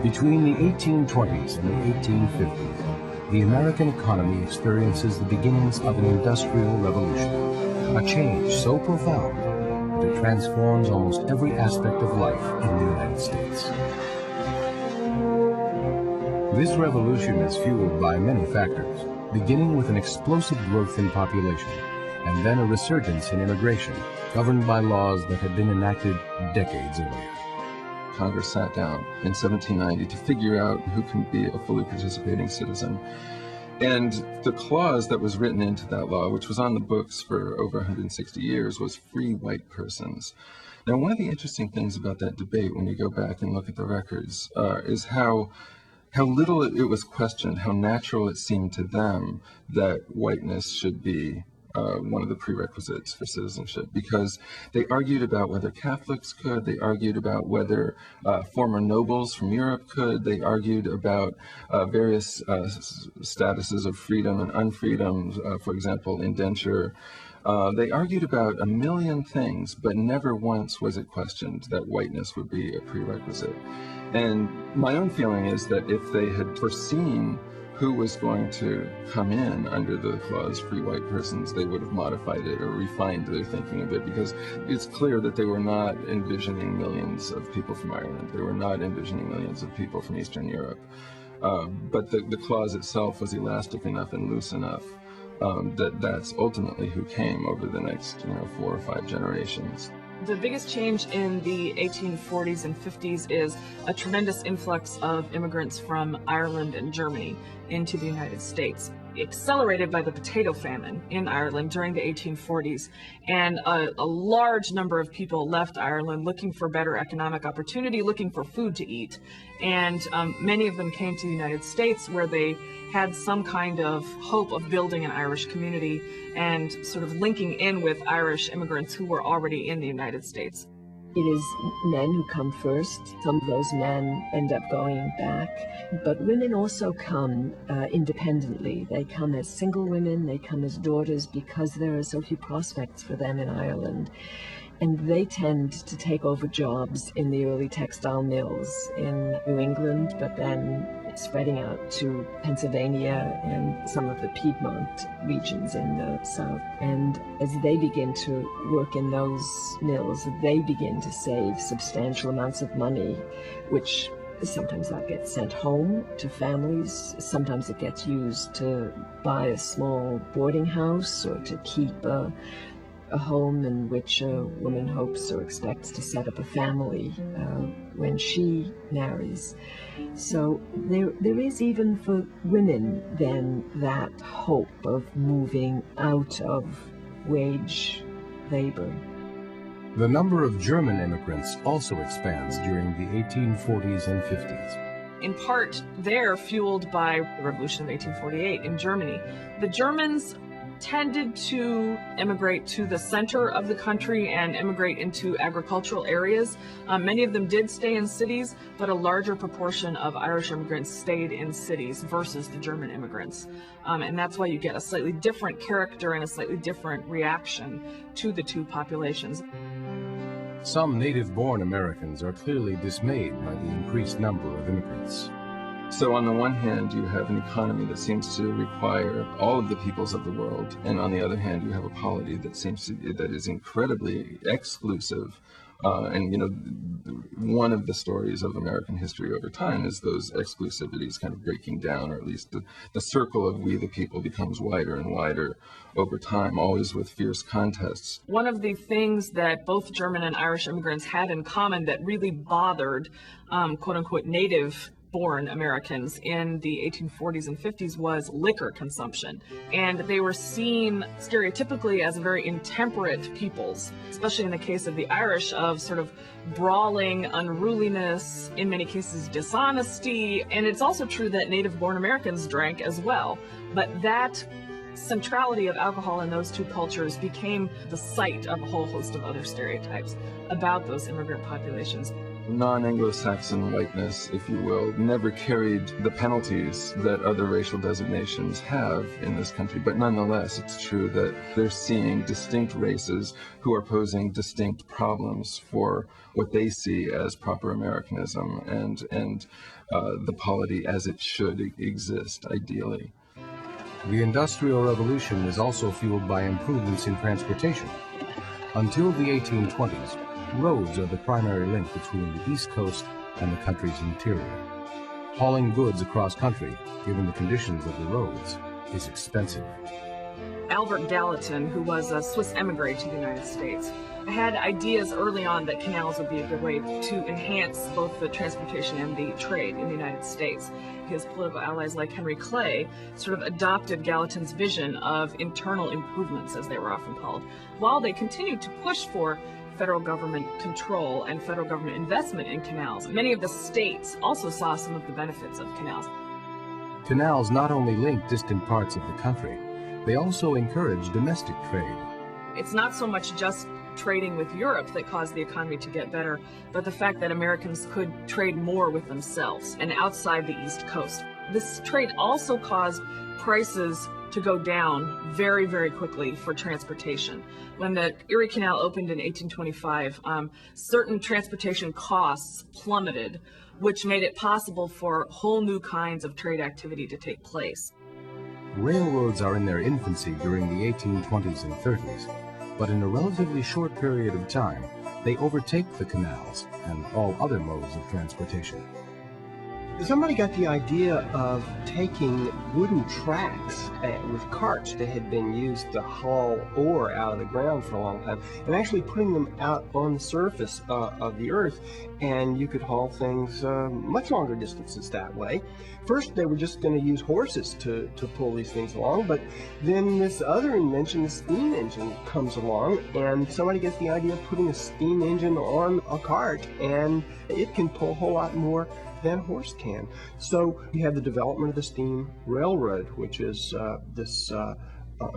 Between the 1820s and the 1850s, the American economy experiences the beginnings of an industrial revolution, a change so profound that it transforms almost every aspect of life in the United States. This revolution is fueled by many factors, beginning with an explosive growth in population, and then a resurgence in immigration, governed by laws that had been enacted decades earlier. Congress sat down in 1790 to figure out who can be a fully participating citizen. And the clause that was written into that law, which was on the books for over 160 years, was free white persons. Now, one of the interesting things about that debate, when you go back and look at the records, is how little it was questioned, how natural it seemed to them that whiteness should be one of the prerequisites for citizenship, because they argued about whether Catholics could, they argued about whether former nobles from Europe could, they argued about various statuses of freedom and unfreedom, for example, indenture. They argued about a million things, but never once was it questioned that whiteness would be a prerequisite. And my own feeling is that if they had foreseen who was going to come in under the clause free white persons, they would have modified it or refined their thinking a bit, because it's clear that they were not envisioning millions of people from Ireland. They were not envisioning millions of people from Eastern Europe. But the clause itself was elastic enough and loose enough that that's ultimately who came over the next 4 or 5 generations. The biggest change in the 1840s and 50s is a tremendous influx of immigrants from Ireland and Germany into the United States, accelerated by the potato famine in Ireland during the 1840s. And a large number of people left Ireland looking for better economic opportunity, looking for food to eat. And many of them came to the United States, where they had some kind of hope of building an Irish community and sort of linking in with Irish immigrants who were already in the United States. It is men who come first. Some of those men end up going back. But women also come independently. They come as single women, they come as daughters, because there are so few prospects for them in Ireland. And they tend to take over jobs in the early textile mills in New England, but then spreading out to Pennsylvania and some of the Piedmont regions in the south. And as they begin to work in those mills, they begin to save substantial amounts of money, which sometimes that gets sent home to families. Sometimes it gets used to buy a small boarding house or to keep a home in which a woman hopes or expects to set up a family when she marries. So there is, even for women, then that hope of moving out of wage labor. The number of German immigrants also expands during the 1840s and 50s. In part, they're fueled by the Revolution of 1848 in Germany. The Germans tended to immigrate to the center of the country and immigrate into agricultural areas. Many of them did stay in cities, but a larger proportion of Irish immigrants stayed in cities versus the German immigrants. And that's why you get a slightly different character and a slightly different reaction to the two populations. Some native-born Americans are clearly dismayed by the increased number of immigrants. So on the one hand, you have an economy that seems to require all of the peoples of the world, and on the other hand, you have a polity that is incredibly exclusive And one of the stories of American history over time is those exclusivities kind of breaking down, or at least the circle of we the people becomes wider and wider over time, always with fierce contests. One of the things that both German and Irish immigrants had in common that really bothered quote-unquote native-born Americans in the 1840s and 50s was liquor consumption. And they were seen stereotypically as very intemperate peoples, especially in the case of the Irish, of sort of brawling, unruliness, in many cases dishonesty. And it's also true that native-born Americans drank as well. But that centrality of alcohol in those two cultures became the site of a whole host of other stereotypes about those immigrant populations. Non-Anglo-Saxon whiteness, if you will, never carried the penalties that other racial designations have in this country. But nonetheless, it's true that they're seeing distinct races who are posing distinct problems for what they see as proper Americanism and the polity as it should exist, ideally. The Industrial Revolution is also fueled by improvements in transportation. Until the 1820s, roads are the primary link between the East Coast and the country's interior. Hauling goods across country, given the conditions of the roads, is expensive. Albert Gallatin, who was a Swiss emigre to the United States, had ideas early on that canals would be a good way to enhance both the transportation and the trade in the United States. His political allies like Henry Clay sort of adopted Gallatin's vision of internal improvements, as they were often called, while they continued to push for federal government control and federal government investment in canals. Many of the states also saw some of the benefits of canals. Canals not only link distant parts of the country, they also encourage domestic trade. It's not so much just trading with Europe that caused the economy to get better, but the fact that Americans could trade more with themselves and outside the East Coast. This trade also caused prices to go down very, very quickly for transportation. When the Erie Canal opened in 1825, certain transportation costs plummeted, which made it possible for whole new kinds of trade activity to take place. Railroads are in their infancy during the 1820s and 30s, but in a relatively short period of time, they overtake the canals and all other modes of transportation. Somebody got the idea of taking wooden tracks with carts that had been used to haul ore out of the ground for a long time and actually putting them out on the surface of the earth, and you could haul things much longer distances that way. First, they were just going to use horses to pull these things along, but then this other invention, the steam engine, comes along, and somebody gets the idea of putting a steam engine on a cart, and it can pull a whole lot more than a horse can. So you have the development of the steam railroad, which is this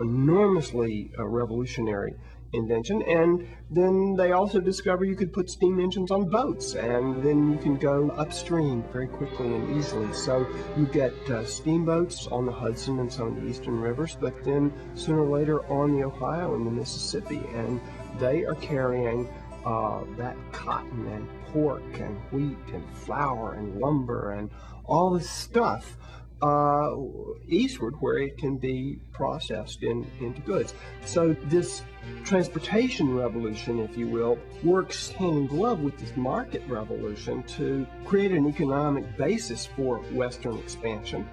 enormously revolutionary invention. And then they also discover you could put steam engines on boats, and then you can go upstream very quickly and easily. So you get steamboats on the Hudson and some of the eastern rivers, but then sooner or later on the Ohio and the Mississippi, and they are carrying that cotton and pork and wheat and flour and lumber and all this stuff eastward, where it can be processed into goods. So this transportation revolution, if you will, works hand in glove with this market revolution to create an economic basis for Western expansion.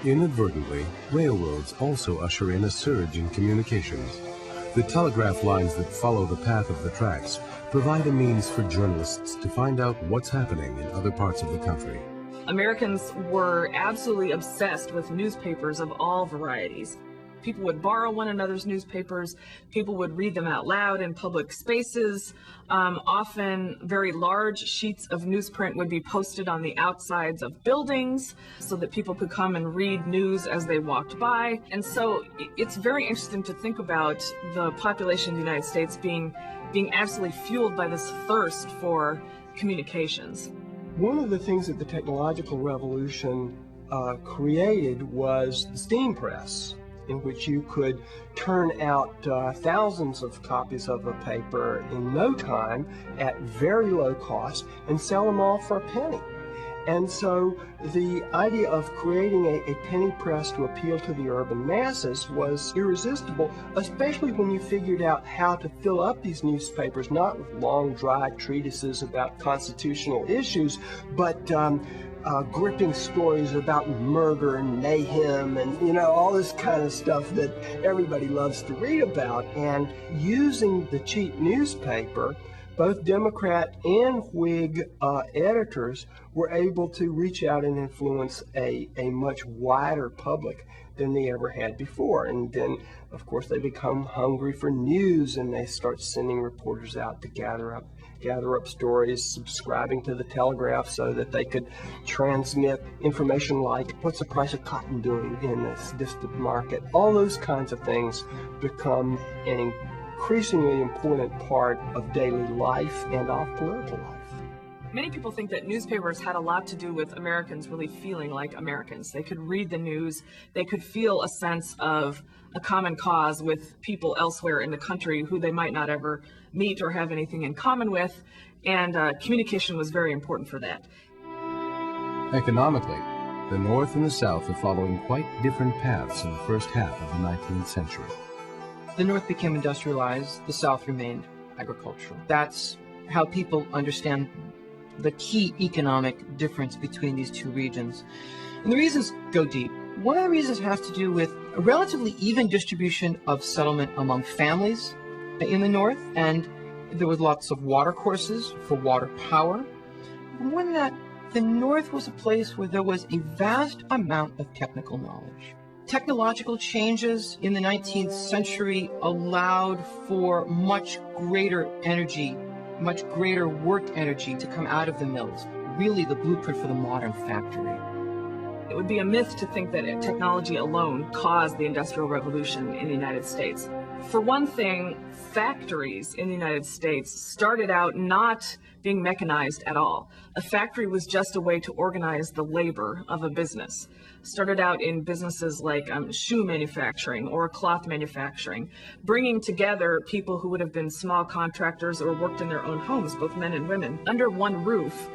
Inadvertently, railroads also usher in a surge in communications. The telegraph lines that follow the path of the tracks provide a means for journalists to find out what's happening in other parts of the country. Americans were absolutely obsessed with newspapers of all varieties. People would borrow one another's newspapers. People would read them out loud in public spaces. Often very large sheets of newsprint would be posted on the outsides of buildings so that people could come and read news as they walked by. And so it's very interesting to think about the population of the United States being absolutely fueled by this thirst for communications. One of the things that the technological revolution created was the steam press, in which you could turn out thousands of copies of a paper in no time at very low cost and sell them all for a penny. And so the idea of creating a penny press to appeal to the urban masses was irresistible, especially when you figured out how to fill up these newspapers, not with long, dry treatises about constitutional issues, but gripping stories about murder and mayhem and, all this kind of stuff that everybody loves to read about. And using the cheap newspaper, both Democrat and Whig editors were able to reach out and influence a much wider public than they ever had before. And then, of course, they become hungry for news, and they start sending reporters out to gather up stories, subscribing to the Telegraph so that they could transmit information like, what's the price of cotton doing in this distant market? All those kinds of things become an increasingly important part of daily life and of political life. Many people think that newspapers had a lot to do with Americans really feeling like Americans. They could read the news, they could feel a sense of a common cause with people elsewhere in the country who they might not ever meet or have anything in common with, and communication was very important for that. Economically, the North and the South are following quite different paths in the first half of the 19th century. The North became industrialized, the South remained agricultural. That's how people understand the key economic difference between these two regions. And the reasons go deep. One of the reasons has to do with a relatively even distribution of settlement among families in the North, and there was lots of water courses for water power. And more than that, the North was a place where there was a vast amount of technical knowledge. Technological changes in the 19th century allowed for much greater energy, much greater work energy to come out of the mills, really the blueprint for the modern factory. It would be a myth to think that technology alone caused the Industrial Revolution in the United States. For one thing, factories in the United States started out not being mechanized at all. A factory was just a way to organize the labor of a business. Started out in businesses like shoe manufacturing or cloth manufacturing, bringing together people who would have been small contractors or worked in their own homes, both men and women, under one roof,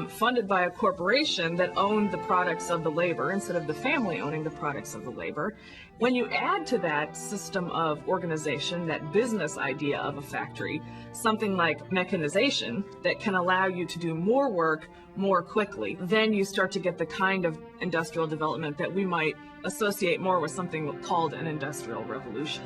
funded by a corporation that owned the products of the labor instead of the family owning the products of the labor. When you add to that system of organization, that business idea of a factory, something like mechanization that can allow you to do more work more quickly, then you start to get the kind of industrial development that we might associate more with something called an industrial revolution.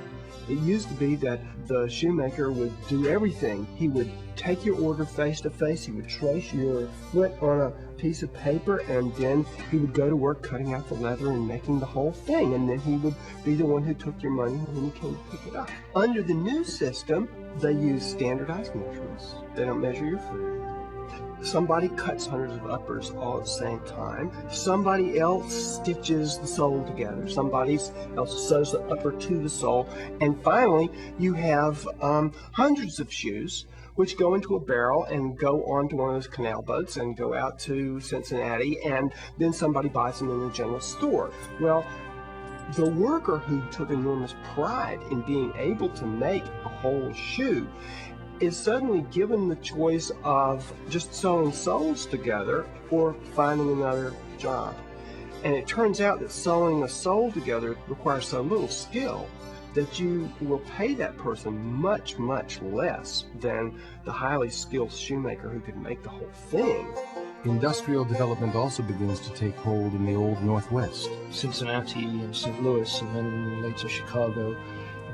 It used to be that the shoemaker would do everything. He would take your order face to face, he would trace your foot on a piece of paper, and then he would go to work cutting out the leather and making the whole thing, and then he would be the one who took your money when you came to pick it up. Under the new system, they use standardized measurements. They don't measure your foot. Somebody cuts hundreds of uppers all at the same time. Somebody else stitches the sole together. Somebody else sews the upper to the sole. And finally, you have hundreds of shoes which go into a barrel and go onto one of those canal boats and go out to Cincinnati, and then somebody buys them in the general store. Well, the worker who took enormous pride in being able to make a whole shoe is suddenly given the choice of just sewing soles together or finding another job. And it turns out that sewing a sole together requires so little skill that you will pay that person much, much less than the highly skilled shoemaker who could make the whole thing. Industrial development also begins to take hold in the Old Northwest. Cincinnati and St. Louis and then later Chicago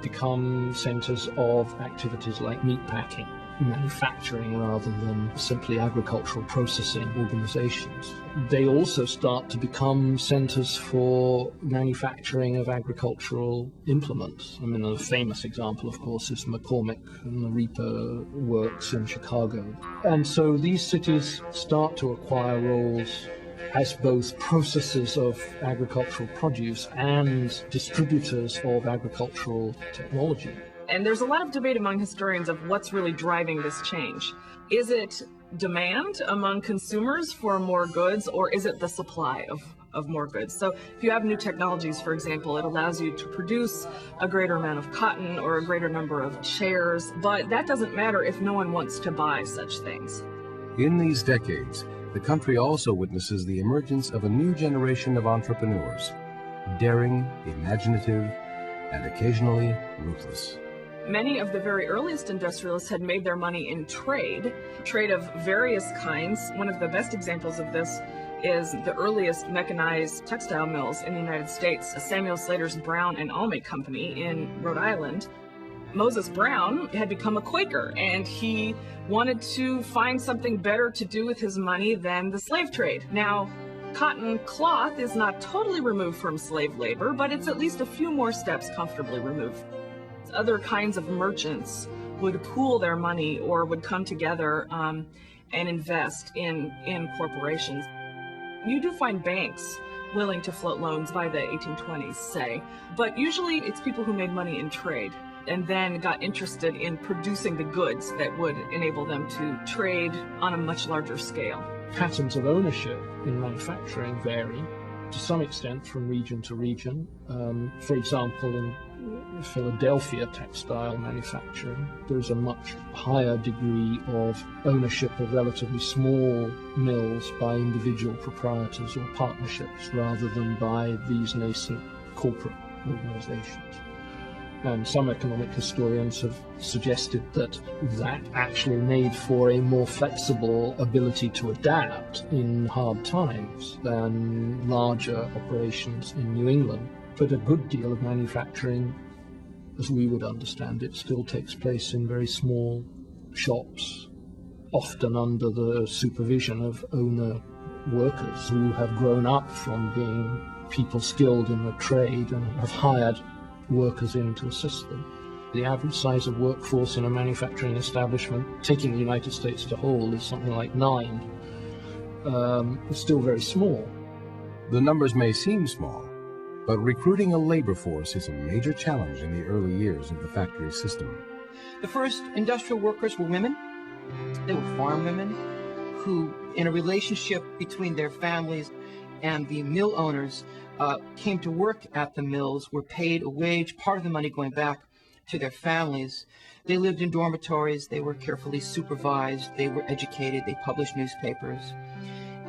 become centers of activities like meatpacking, manufacturing rather than simply agricultural processing organizations. They also start to become centers for manufacturing of agricultural implements. I mean, a famous example, of course, is McCormick and the Reaper Works in Chicago. And so these cities start to acquire roles as both processors of agricultural produce and distributors of agricultural technology. And there's a lot of debate among historians of what's really driving this change. Is it demand among consumers for more goods, or is it the supply of more goods? So if you have new technologies, for example, it allows you to produce a greater amount of cotton or a greater number of chairs, but that doesn't matter if no one wants to buy such things. In these decades, the country also witnesses the emergence of a new generation of entrepreneurs, daring, imaginative, and occasionally ruthless. Many of the very earliest industrialists had made their money in trade of various kinds. One of the best examples of this is the earliest mechanized textile mills in the United States, Samuel Slater's Brown and Almay Company in Rhode Island. Moses Brown had become a Quaker, and he wanted to find something better to do with his money than the slave trade. Now, cotton cloth is not totally removed from slave labor, but it's at least a few more steps comfortably removed. Other kinds of merchants would pool their money or would come together and invest in corporations. You do find banks willing to float loans by the 1820s, say, but usually it's people who made money in trade and then got interested in producing the goods that would enable them to trade on a much larger scale. Patterns of ownership in manufacturing vary to some extent from region to region. For example, in Philadelphia textile manufacturing, there's a much higher degree of ownership of relatively small mills by individual proprietors or partnerships rather than by these nascent corporate organizations. And some economic historians have suggested that that actually made for a more flexible ability to adapt in hard times than larger operations in New England. But a good deal of manufacturing, as we would understand it, still takes place in very small shops, often under the supervision of owner workers who have grown up from being people skilled in the trade and have hired workers in to assist them. The average size of workforce in a manufacturing establishment, taking the United States as a whole, is something like 9. It's still very small. The numbers may seem small, but recruiting a labor force is a major challenge in the early years of the factory system. The first industrial workers were women. They were farm women who, in a relationship between their families and the mill owners, came to work at the mills, were paid a wage, part of the money going back to their families. They lived in dormitories, they were carefully supervised, they were educated, they published newspapers,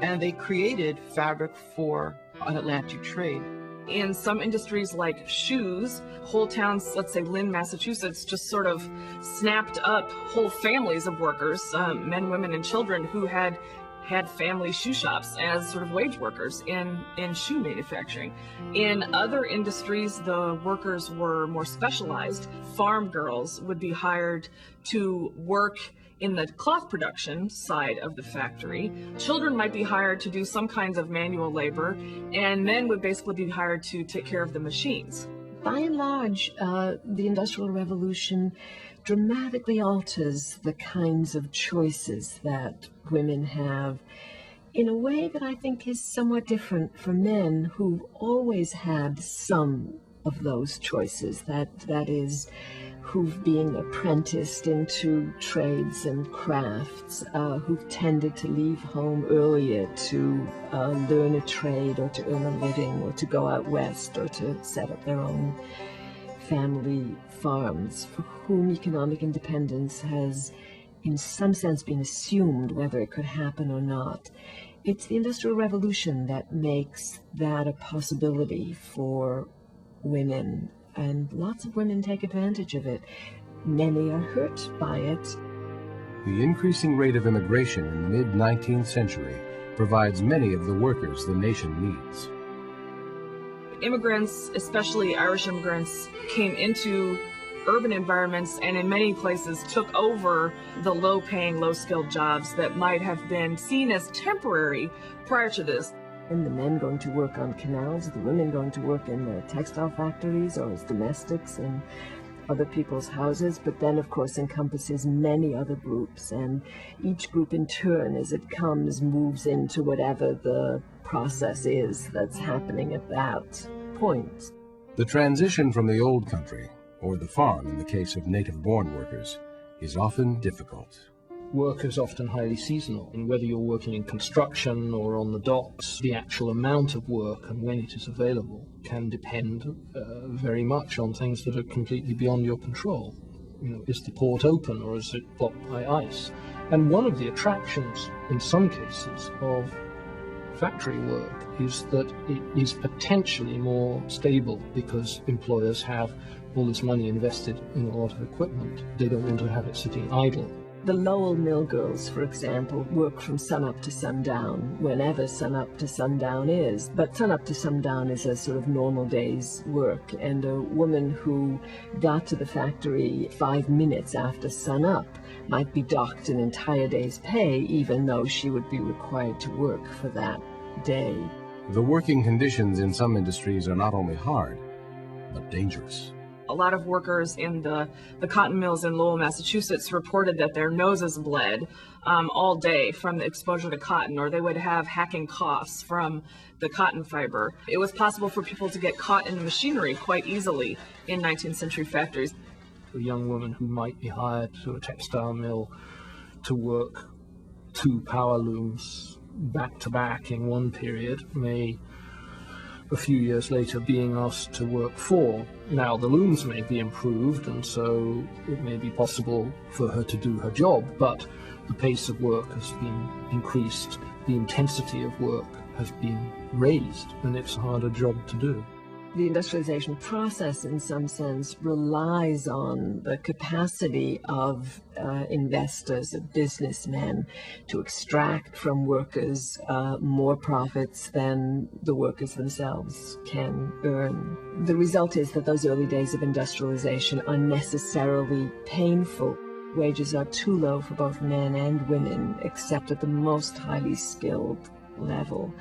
and they created fabric for an Atlantic trade. In some industries like shoes, whole towns, let's say Lynn, Massachusetts, just sort of snapped up whole families of workers, men, women, and children who had family shoe shops as sort of wage workers in shoe manufacturing. In other industries, the workers were more specialized. Farm girls would be hired to work in the cloth production side of the factory. Children might be hired to do some kinds of manual labor, and men would basically be hired to take care of the machines. By and large, the Industrial Revolution dramatically alters the kinds of choices that women have in a way that I think is somewhat different from men who've always had some of those choices, that is, who've been apprenticed into trades and crafts, who've tended to leave home earlier to learn a trade or to earn a living or to go out west or to set up their own family farms, for whom economic independence has in some sense been assumed, whether it could happen or not. It's the Industrial Revolution that makes that a possibility for women, and lots of women take advantage of it. Many are hurt by it. The increasing rate of immigration in the mid-19th century provides many of the workers the nation needs. Immigrants, especially Irish immigrants, came into urban environments and in many places took over the low-paying, low-skilled jobs that might have been seen as temporary prior to this. And the men going to work on canals, the women going to work in the textile factories or as domestics in other people's houses, but then of course encompasses many other groups, and each group in turn, as it comes, moves into whatever the process is that's happening at that point. The transition from the old country, or the farm in the case of native-born workers, is often difficult. Work is often highly seasonal, and whether you're working in construction or on the docks, the actual amount of work and when it is available can depend very much on things that are completely beyond your control. Is the port open or is it blocked by ice? And one of the attractions, in some cases, of factory work is that it is potentially more stable because employers have all this money invested in a lot of equipment. They don't want to have it sitting idle. The Lowell mill girls, for example, work from sunup to sundown, whenever sunup to sundown is. But sunup to sundown is a sort of normal day's work, and a woman who got to the factory 5 minutes after sunup might be docked an entire day's pay, even though she would be required to work for that day. The working conditions in some industries are not only hard, but dangerous. A lot of workers in the cotton mills in Lowell, Massachusetts reported that their noses bled all day from the exposure to cotton, or they would have hacking coughs from the cotton fiber. It was possible for people to get caught in the machinery quite easily in 19th century factories. A young woman who might be hired to a textile mill to work 2 power looms back to back in one period may, a few years later, being asked to work 4. Now the looms may be improved, and so it may be possible for her to do her job, but the pace of work has been increased, the intensity of work has been raised, and it's a harder job to do. The industrialization process, in some sense, relies on the capacity of investors, of businessmen, to extract from workers more profits than the workers themselves can earn. The result is that those early days of industrialization are necessarily painful. Wages are too low for both men and women, except at the most highly skilled level.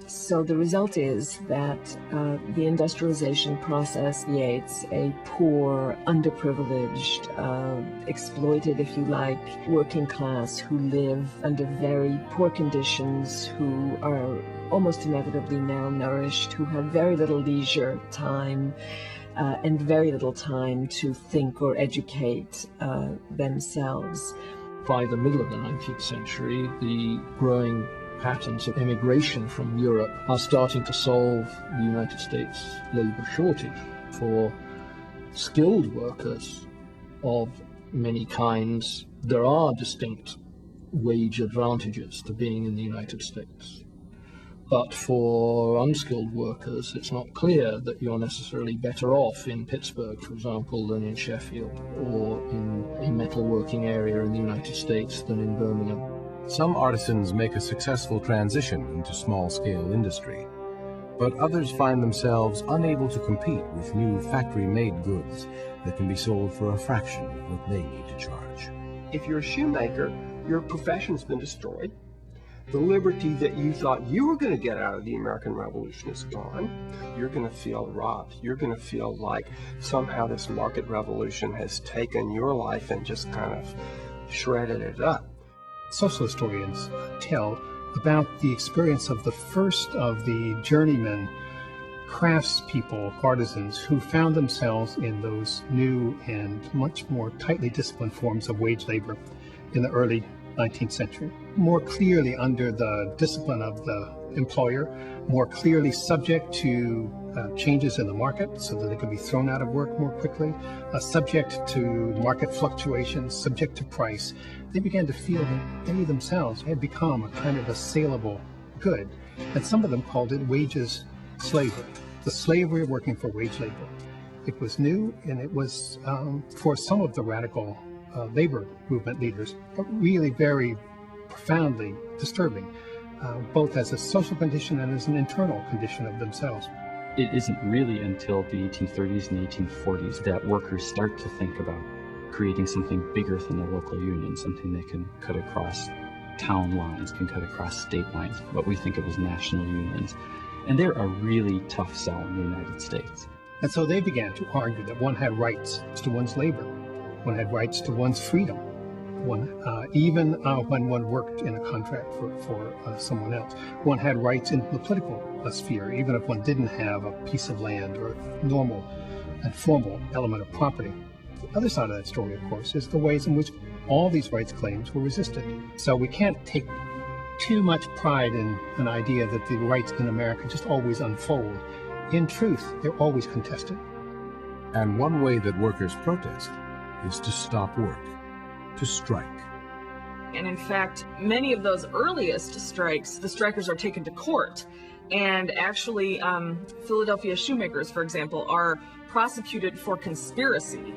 So the result is that the industrialization process creates a poor, underprivileged, exploited, if you like, working class who live under very poor conditions, who are almost inevitably malnourished, who have very little leisure time, and very little time to think or educate themselves. By the middle of the 19th century, the growing patterns of immigration from Europe are starting to solve the United States labor shortage. For skilled workers of many kinds, there are distinct wage advantages to being in the United States. But for unskilled workers, it's not clear that you're necessarily better off in Pittsburgh, for example, than in Sheffield, or in a metalworking area in the United States than in Birmingham. Some artisans make a successful transition into small-scale industry, but others find themselves unable to compete with new factory-made goods that can be sold for a fraction of what they need to charge. If you're a shoemaker, your profession's been destroyed. The liberty that you thought you were going to get out of the American Revolution is gone. You're going to feel robbed. You're going to feel like somehow this market revolution has taken your life and just kind of shredded it up. Social historians tell about the experience of the first of the journeyman craftspeople, artisans, who found themselves in those new and much more tightly disciplined forms of wage labor in the early 19th century. More clearly under the discipline of the employer, more clearly subject to changes in the market so that they could be thrown out of work more quickly, subject to market fluctuations, subject to price. They began to feel that they themselves had become a kind of a saleable good. And some of them called it wages slavery, the slavery of working for wage labor. It was new, and it was, for some of the radical labor movement leaders, really very profoundly disturbing, both as a social condition and as an internal condition of themselves. It isn't really until the 1830s and 1840s that workers start to think about creating something bigger than the local union, something that can cut across town lines, can cut across state lines, what we think of as national unions. And they're a really tough sell in the United States. And so they began to argue that one had rights to one's labor, one had rights to one's freedom, even when one worked in a contract for someone else. One had rights in the political sphere, even if one didn't have a piece of land or a normal and formal element of property. The other side of that story, of course, is the ways in which all these rights claims were resisted. So we can't take too much pride in an idea that the rights in America just always unfold. In truth, they're always contested. And one way that workers protest is to stop work, to strike. And in fact, many of those earliest strikes, the strikers are taken to court. And actually, Philadelphia shoemakers, for example, are prosecuted for conspiracy,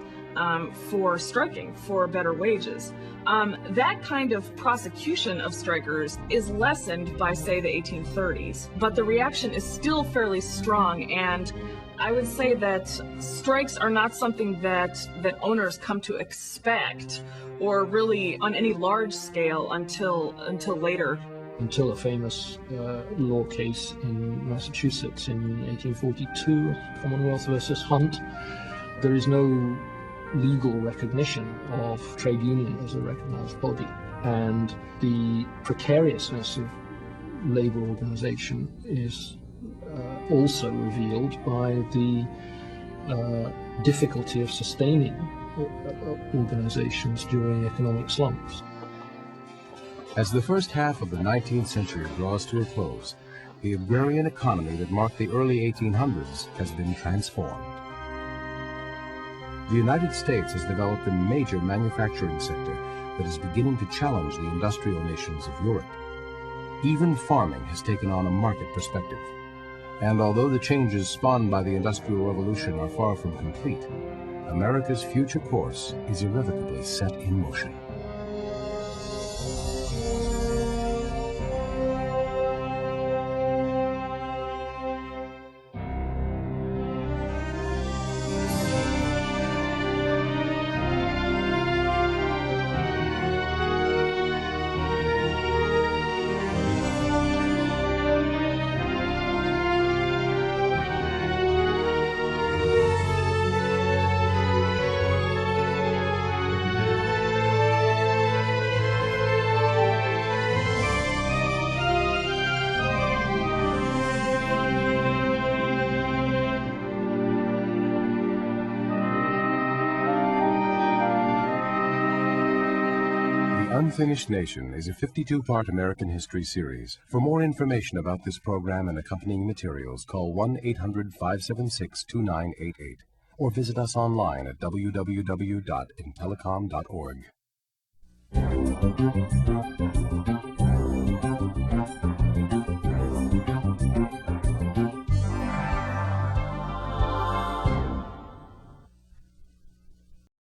for striking for better wages. That kind of prosecution of strikers is lessened by, say, the 1830s, but the reaction is still fairly strong. And I would say that strikes are not something that owners come to expect, or really on any large scale until later. Until a famous law case in Massachusetts in 1842, Commonwealth versus Hunt, there is no legal recognition of trade union as a recognized body, and the precariousness of labor organization is also revealed by the difficulty of sustaining organizations during economic slumps. As the first half of the 19th century draws to a close, the agrarian economy that marked the early 1800s has been transformed. The United States has developed a major manufacturing sector that is beginning to challenge the industrial nations of Europe. Even farming has taken on a market perspective. And although the changes spawned by the Industrial Revolution are far from complete, America's future course is irrevocably set in motion. Unfinished Nation is a 52-part American history series. For more information about this program and accompanying materials, call 1-800-576-2988 or visit us online at www.intelecom.org.